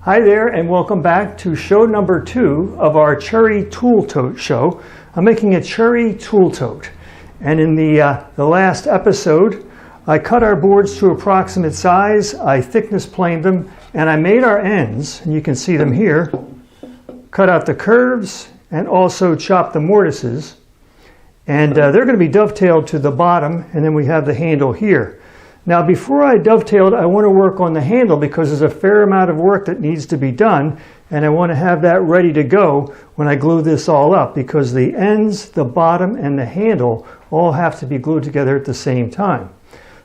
Hi there and welcome back to show number 2 of our cherry tool tote show. I'm making a cherry tool tote, and in the last episode I cut our boards to approximate size, I thickness planed them, and I made our ends, and you can see them here, cut out the curves and also chopped the mortises, and they're going to be dovetailed to the bottom, and then we have the handle here. Now before I dovetailed, I want to work on the handle because there's a fair amount of work that needs to be done, and I want to have that ready to go when I glue this all up, because the ends, the bottom, and the handle all have to be glued together at the same time.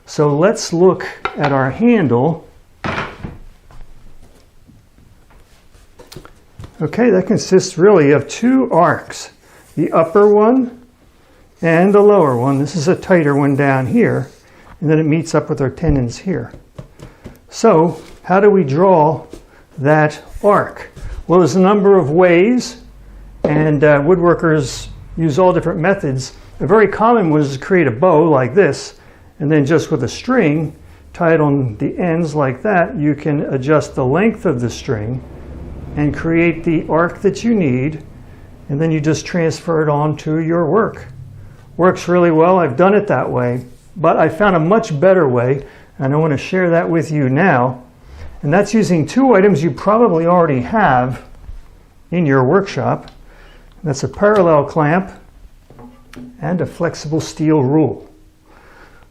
So let's look at our handle. Okay, that consists really of 2 arcs, the upper one and the lower one. This is a tighter one down here. And then it meets up with our tendons here. So how do we draw that arc? Well, there's a number of ways, and woodworkers use all different methods. A very common one is to create a bow like this, and then just with a string tied on the ends like that, you can adjust the length of the string and create the arc that you need, and then you just transfer it onto your work. Works really well. I've done it that way. But I found a much better way, and I want to share that with you now. And that's using 2 items you probably already have in your workshop. That's a parallel clamp and a flexible steel rule.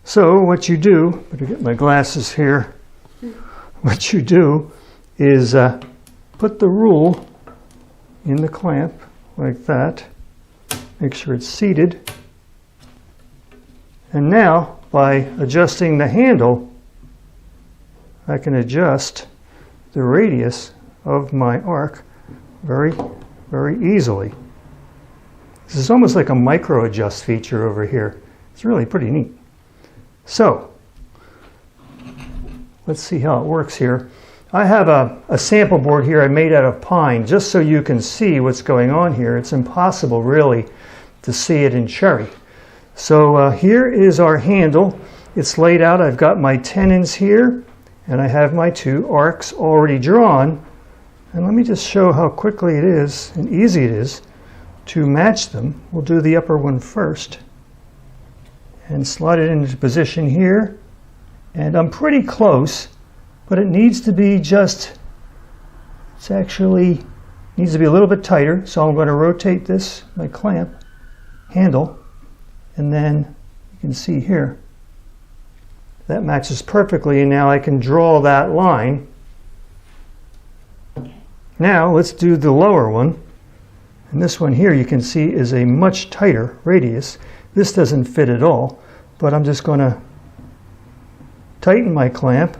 So what you do, better get my glasses here, what you do is put the rule in the clamp like that. Make sure it's seated. And now, by adjusting the handle, I can adjust the radius of my arc very, very easily. This is almost like a micro adjust feature over here. It's really pretty neat. So, let's see how it works here. I have a sample board here I made out of pine, just so you can see what's going on here. It's impossible, really, to see it in cherry. So here is our handle. It's laid out. I've got my tendons here, and I have my 2 arcs already drawn. And let me just show how quickly it is and easy it is to match them. We'll do the upper one first and slide it into position here. And I'm pretty close, but it needs to be just, it's actually needs to be a little bit tighter. So I'm going to rotate this, my clamp handle. And then you can see here, that matches perfectly, and now I can draw that line. Now let's do the lower one. And this one here you can see is a much tighter radius. This doesn't fit at all, but I'm just going to tighten my clamp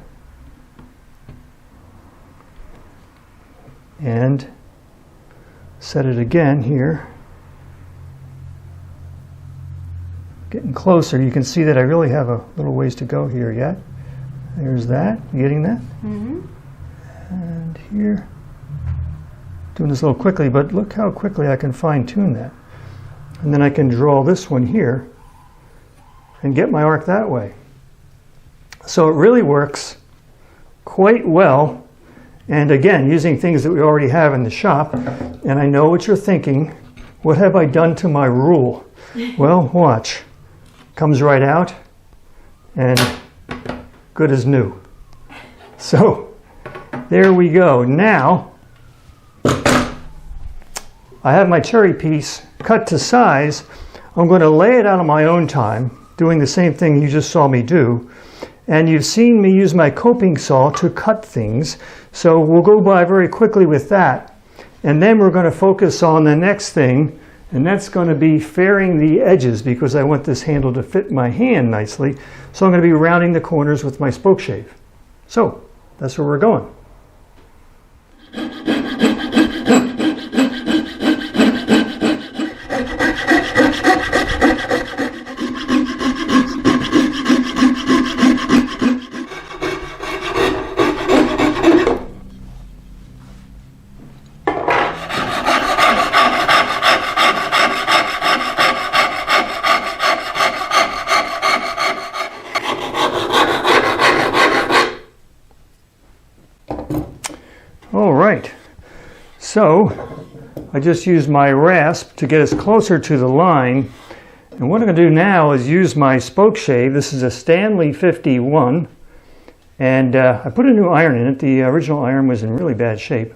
and set it again here. Getting closer, you can see that I really have a little ways to go here yet. There's that. You getting that? Mm-hmm. And here. Doing this a little quickly, but look how quickly I can fine-tune that. And then I can draw this one here and get my arc that way. So it really works quite well. And again, using things that we already have in the shop. And I know what you're thinking. What have I done to my rule? Well, watch. Comes right out and good as new. So there we go. Now I have my cherry piece cut to size. I'm going to lay it out on my own time, doing the same thing you just saw me do. And you've seen me use my coping saw to cut things. So we'll go by very quickly with that. And then we're going to focus on the next thing. And that's going to be fairing the edges, because I want this handle to fit my hand nicely. So I'm going to be rounding the corners with my spoke shave. So that's where we're going. right, so I just used my rasp to get us closer to the line. And what I'm going to do now is use my spoke shave. This is a Stanley 51. And I put a new iron in it. The original iron was in really bad shape.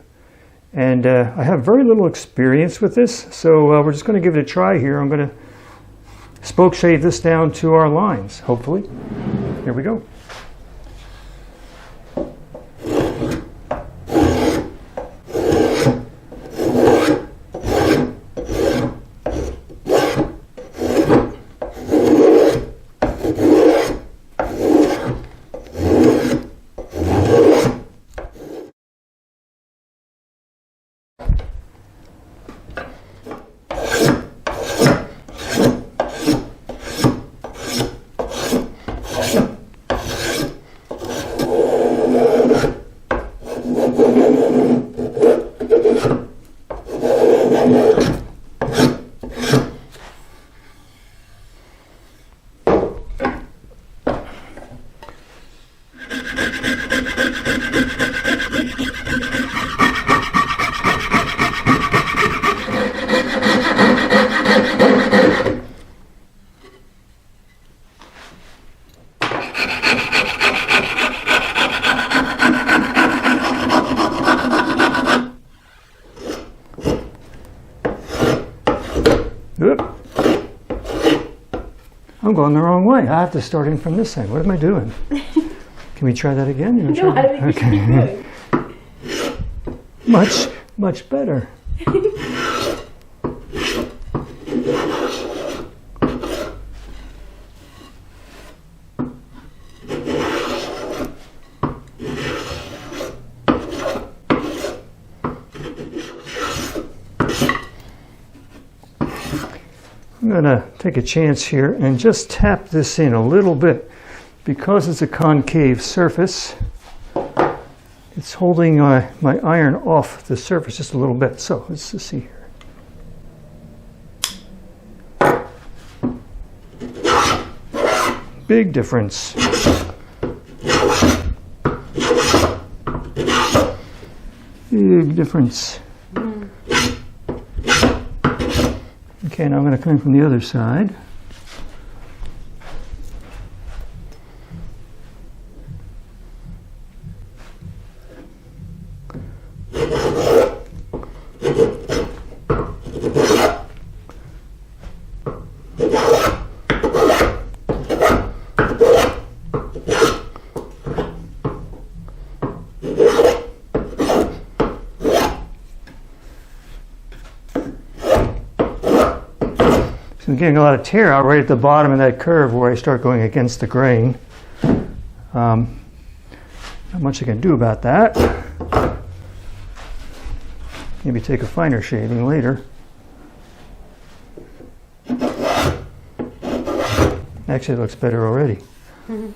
And I have very little experience with this. So we're just going to give it a try here. I'm going to spoke shave this down to our lines, hopefully. Here we go. I'm going the wrong way. I have to start in from this side. What am I doing? Can we try that again? You No, I don't think you should be doing. Much better. I'm going to take a chance here and just tap this in a little bit. Because it's a concave surface, it's holding my iron off the surface just a little bit. So let's just see here. Big difference. Big difference. Okay, now I'm going to come in from the other side. I'm getting a lot of tear out right at the bottom of that curve where I start going against the grain. Not much I can do about that. Maybe take a finer shaving later. Actually, it looks better already. Mm-hmm.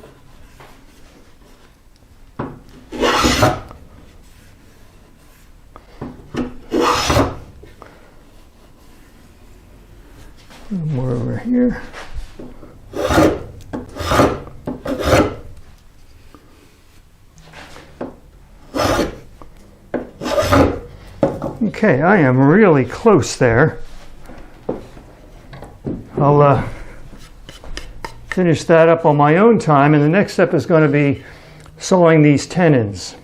More over here. Okay, I am really close there. I'll finish that up on my own time, and the next step is going to be sewing these tenons.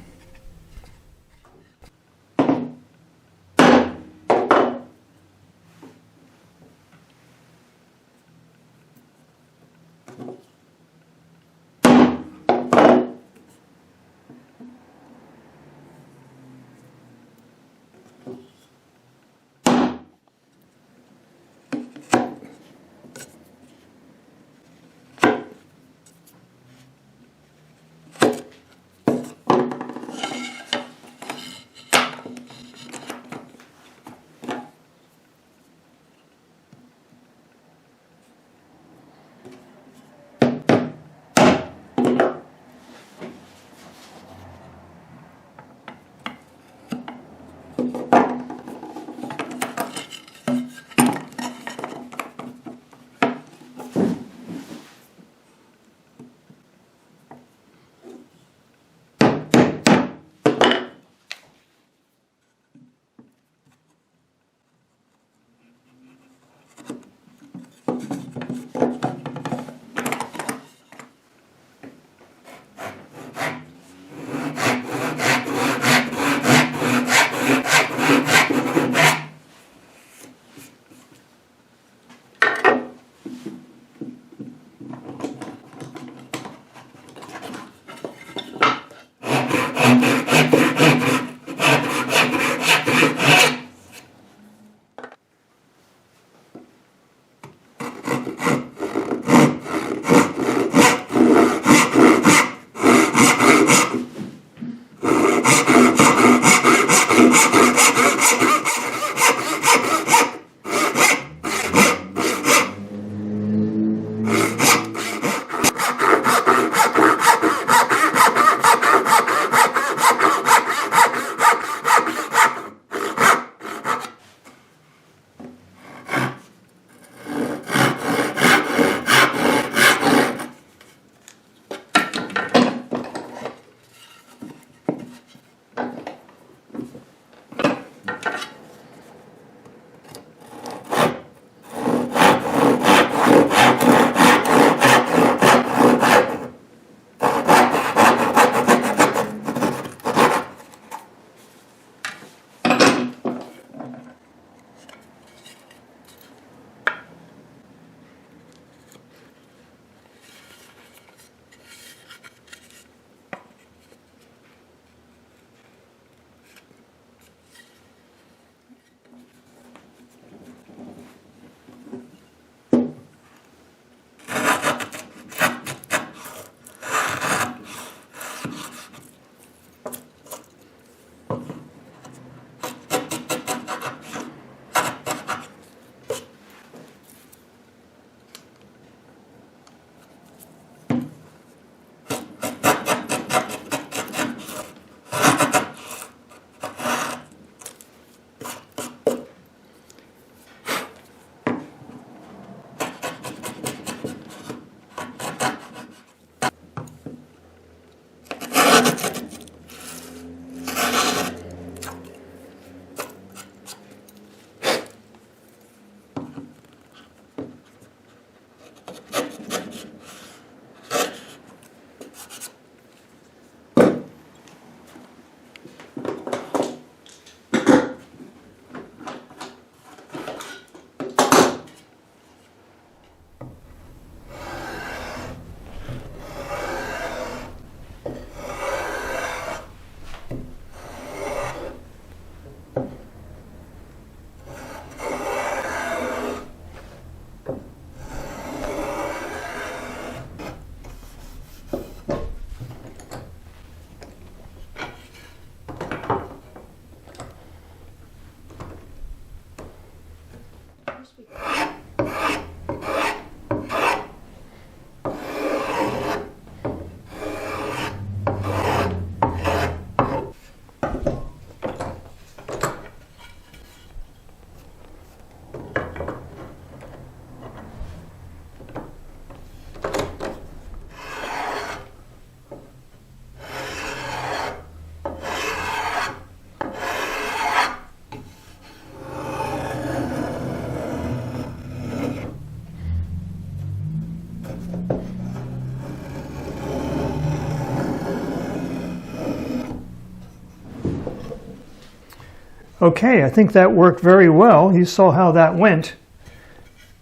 Okay, I think that worked very well. You saw how that went.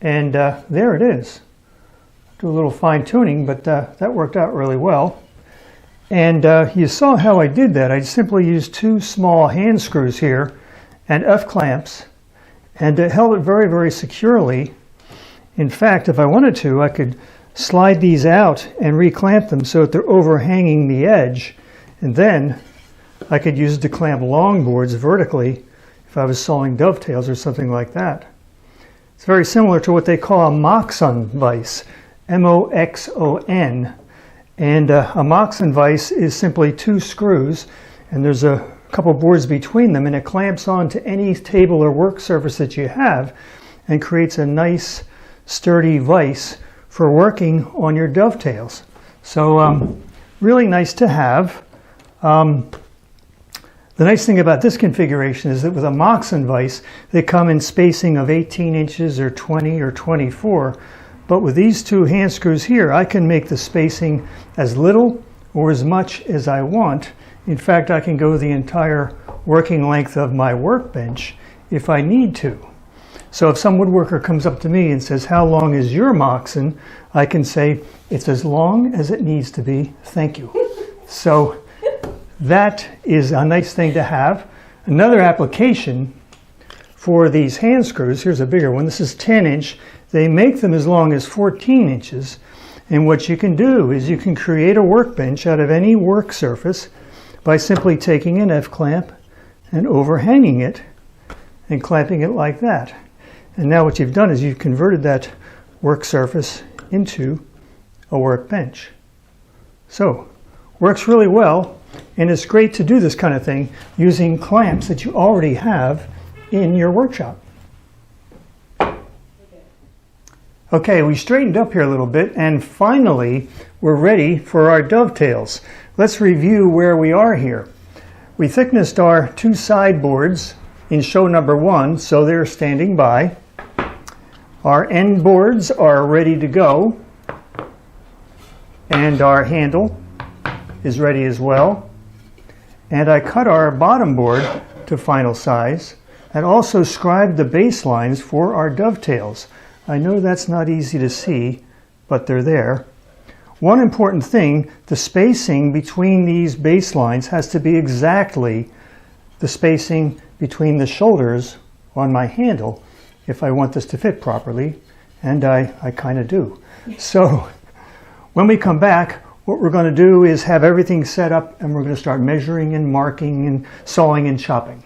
And there it is. Do a little fine tuning, but that worked out really well. And you saw how I did that. I simply used two small hand screws here and F-clamps and held it very, very securely. In fact, if I wanted to, I could slide these out and reclamp them so that they're overhanging the edge. And then I could use it to clamp longboards vertically if I was sawing dovetails or something like that. It's very similar to what they call a Moxon vise, M-O-X-O-N. And a Moxon vise is simply two screws, and there's a couple boards between them, and it clamps onto any table or work surface that you have and creates a nice, sturdy vise for working on your dovetails. So really nice to have. The nice thing about this configuration is that with a Moxon vise, they come in spacing of 18 inches or 20 or 24. But with these two hand screws here, I can make the spacing as little or as much as I want. In fact, I can go the entire working length of my workbench if I need to. So if some woodworker comes up to me and says, "How long is your Moxon?" I can say, "It's as long as it needs to be, thank you." So that is a nice thing to have. Another application for these hand screws, here's a bigger one, this is 10-inch. They make them as long as 14 inches. And what you can do is you can create a workbench out of any work surface by simply taking an F-clamp and overhanging it and clamping it like that. And now what you've done is you've converted that work surface into a workbench. So, works really well, and it's great to do this kind of thing using clamps that you already have in your workshop. Okay, we straightened up here a little bit, and finally we're ready for our dovetails. Let's review where we are here. We thicknessed our two sideboards in show number 1, so they're standing by. Our end boards are ready to go, and our handle is ready as well. And I cut our bottom board to final size and also scribed the baselines for our dovetails. I know that's not easy to see, but they're there. One important thing, the spacing between these baselines has to be exactly the spacing between the shoulders on my handle if I want this to fit properly, and I kind of do. So when we come back, what we're going to do is have everything set up, and we're going to start measuring and marking and sawing and chopping.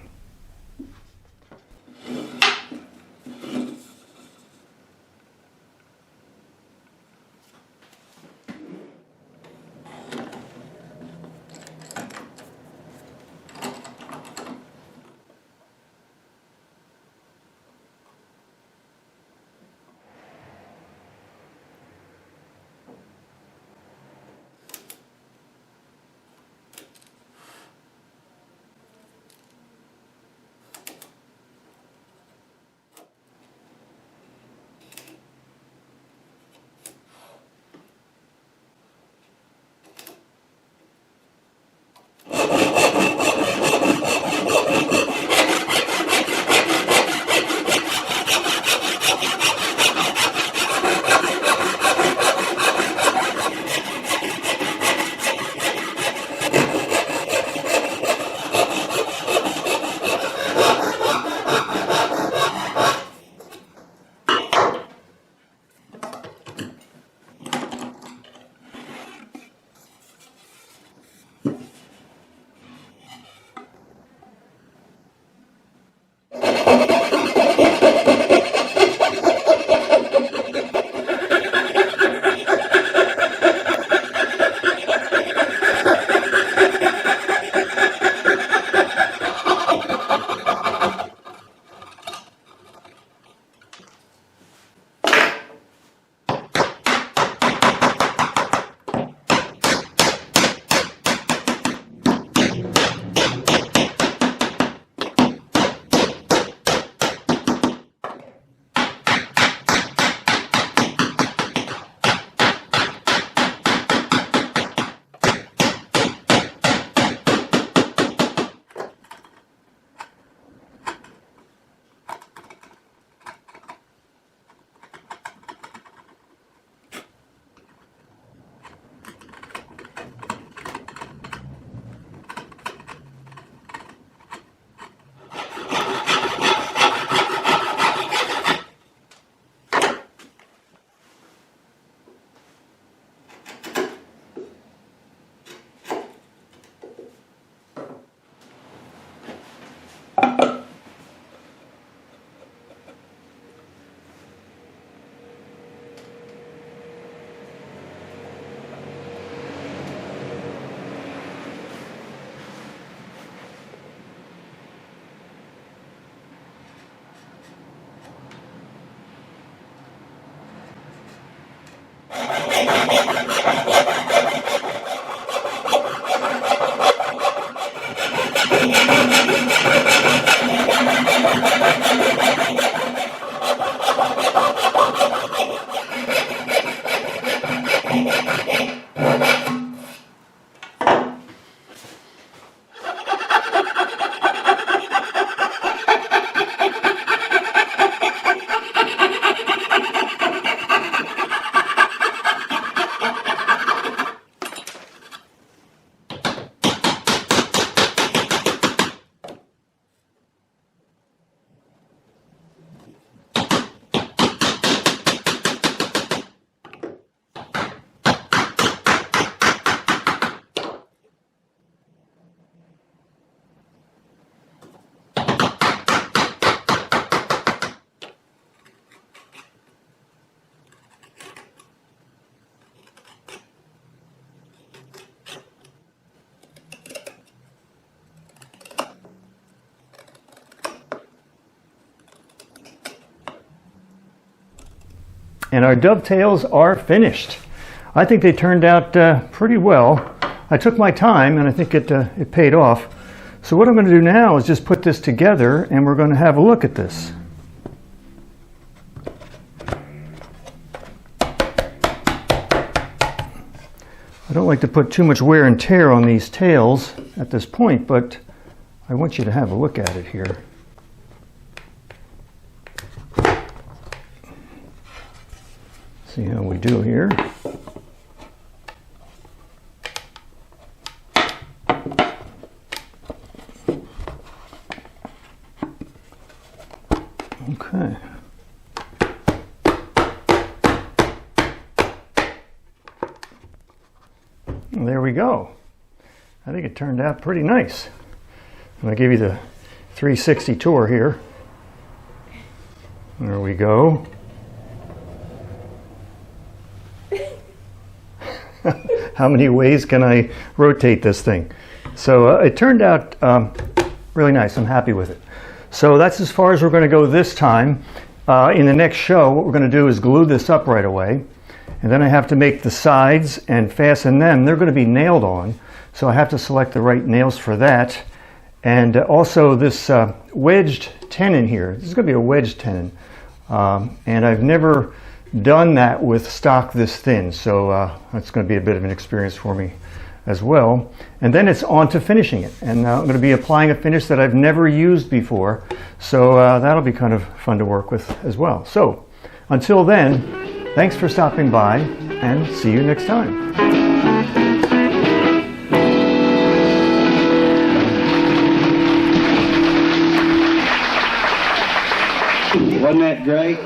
And our dovetails are finished. I think they turned out pretty well. I took my time and I think it paid off. So what I'm going to do now is just put this together and we're going to have a look at this. I don't like to put too much wear and tear on these tails at this point, but I want you to have a look at it here. See how we do here. Okay. There we go. I think it turned out pretty nice. I'm going to give you the 360 tour here. There we go. How many ways can I rotate this thing? So it turned out really nice. I'm happy with it. So that's as far as we're going to go this time. In the next show, what we're going to do is glue this up right away. And then I have to make the sides and fasten them. They're going to be nailed on, so I have to select the right nails for that. And also this wedged tenon here. This is going to be a wedged tenon. And I've never done that with stock this thin, so that's going to be a bit of an experience for me as well. And then it's on to finishing it. And I'm going to be applying a finish that I've never used before, so that'll be kind of fun to work with as well. So until then, thanks for stopping by, and see you next time. Wasn't that great?